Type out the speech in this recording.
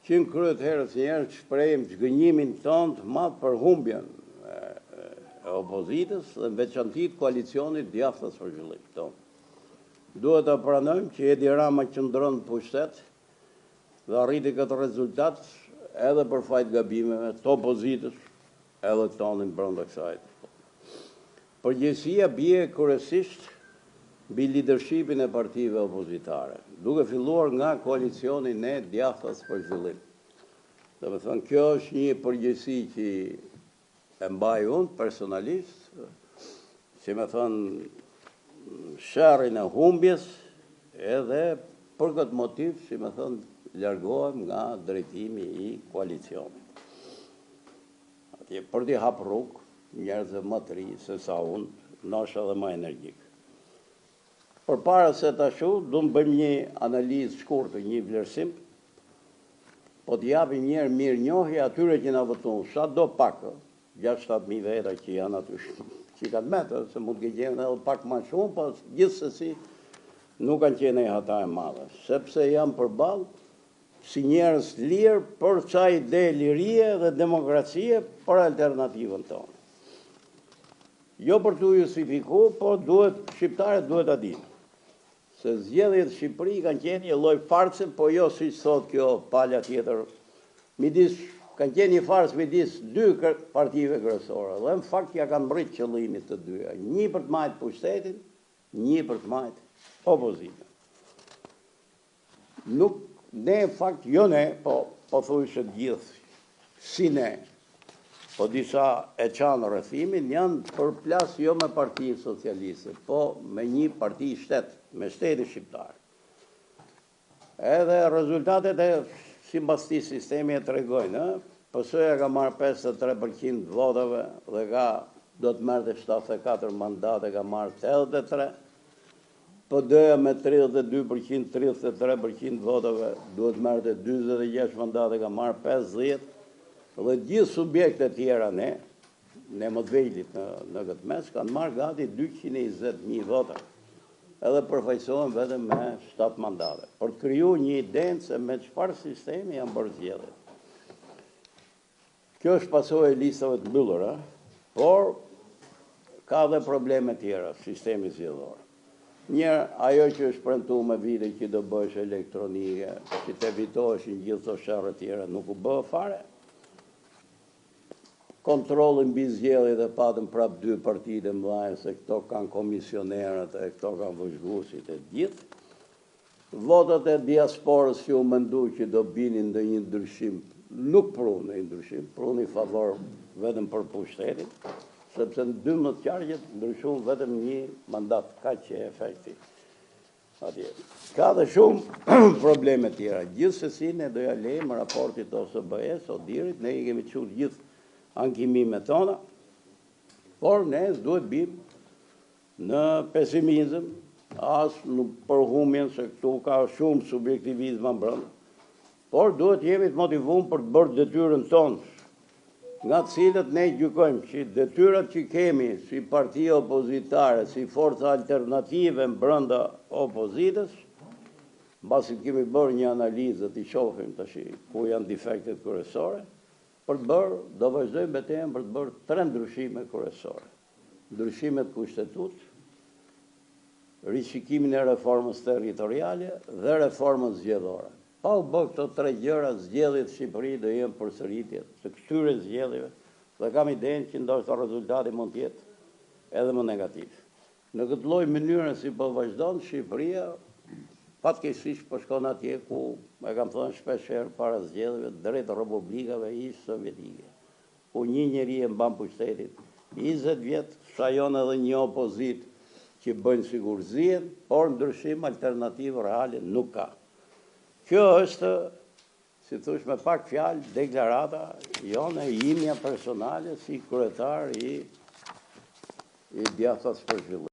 Qenë kryet herës njerë që shprejmë që gënjimin tonë të madh për humbjen e opozitës dhe në veçantit koalicionit djathtës për zhvillim tonë. Duhet të pranojmë që Edi Rama qëndron në pushtet dhe arriti këtë rezultat edhe për fajt gabimeve të opozitës edhe tonin brenda kësaj. Përgjegjësia bie kryesisht mbi leadershipin e partive opozitare, duke filluar nga koalicioni ne djathtës për zhvillim. Dhe me thënë, kjo është një përgjegjësi që e mbaj unë personalisht, që me thënë, sherrin e humbjes edhe për këtë motiv, që me thënë, largohem nga drejtimi i koalicionit. Atje, për t'i hap rrugë, njerëzve më të ri, se sa unë, ndoshta edhe më energjik. Përpara se ta shoh, do të bëjmë një analizë shkurtër, një vlerësim, po të japim një herë mirënjohje atyre që na votuan, sa do pak, 6-7.000 veta që janë aty, që kanë metë, se mund të gjenë edhe pak më shumë, po gjithsesi nuk kanë qenë hata e madhe, sepse janë përballë si njerëz lirë për çaj ide lirie dhe demokracie për alternativën tonë. Jo për të justifikuar, po shqiptarët duhet ta dinë se zgjedhjet në Shqipëri kanë qenë një lloj farce, po jo siç thot kjo palja tjetër. Kanë qenë një farcë midis dy partive kryesore, dhe në fakt ja kanë mbrit qëllimit të dyja, një për të marrë pushtetin, një për të marrë opozitën. Nuk ne në fakt jo ne, po thujse të gjithë, si ne, po disa e qanë rrethimin, janë përplas jo me Partinë Socialiste, po me një parti shtet, me shtetin shqiptar. Edhe rezultatet e sipas këtij sistemi e tregojnë, PS-ja ka marrë 53% votave dhe do të merrte 74 mandate, ka marrë 83. PD-ja me 32%, 33% votave, duhet merrte 46 mandate, ka marrë 50. Dhe gjithë subjektet tjera ne më të vejlit në këtë mes, kanë marrë gati 220.000 vota. Edhe përfaqësohen vetëm me 7 mandate. Për të kriju një idenë se me çfarë sistemi janë bërë zgjedhjet. Kjo është pasojë e listave të mbyllura, por ka dhe probleme tjera, sistemi zgjedhor. Një, ajo që është premtuar me vite që do bëhesh elektronike, që të evitoheshin gjithë të sherrë tjera, nuk u bë fare. Kontrollin mbi zgjedhjet e patëm prap dy partitë e mëdha, se këto kanë komisionerët e këto kanë vëzhguesit e gjithë. Votat e diasporës që u mendu që do binin ndonjë ndryshim, nuk prunë ndonjë ndryshim, prunë i favor vetëm për pushtetin, sepse në 12 qargjet ndryshuan vetëm një mandat, kaq që efekti. Atje. Ka dhe shumë probleme tjera. Gjithsesi ne do ja lejmë raportit OSBE-s, ODIHR-it, ne i kemi çuar gjithë ankimime tona, por ne duhet bim në pesimizëm, as në përhumbjen, se këtu ka shumë subjektivizma brenda, por duhet jemi të motivuar për të bërë detyrën tonë, nga të cilët ne gjykojmë që detyrat që kemi si parti opozitare, si forca alternative brenda opozitës, mbasi kemi bërë një analizë të shohim tash ku janë defektet kryesore, për të bërë, do vazhdojmë betejën për të bërë 3 ndryshime kryesore. Ndryshimet kushtetut, rishikimin e reformës territoriale dhe reformën zgjedhore. Pa u bërë këto 3 gjëra, zgjedhjet në Shqipëri do jenë përsëritje të këtyre zgjedhjeve dhe kam idenë që ndoshta rezultati mund të jetë edhe më negativ. Në këtë lloj mënyre si po vazhdon Shqipëria, fatkeqësisht po shkon atje ku, e kam thënë shpesh herë para zgjedhjeve, drejt republikave ish sovjetike, ku një njeri e mban pushtetin 20 vjet, shajon edhe një opozit që bëjnë sigur zihen, por ndryshim alternativ reale nuk ka. Kjo është, si thosh me pak fjalë, deklarata jone, imja personale si kryetar i djathtës për zhvillim.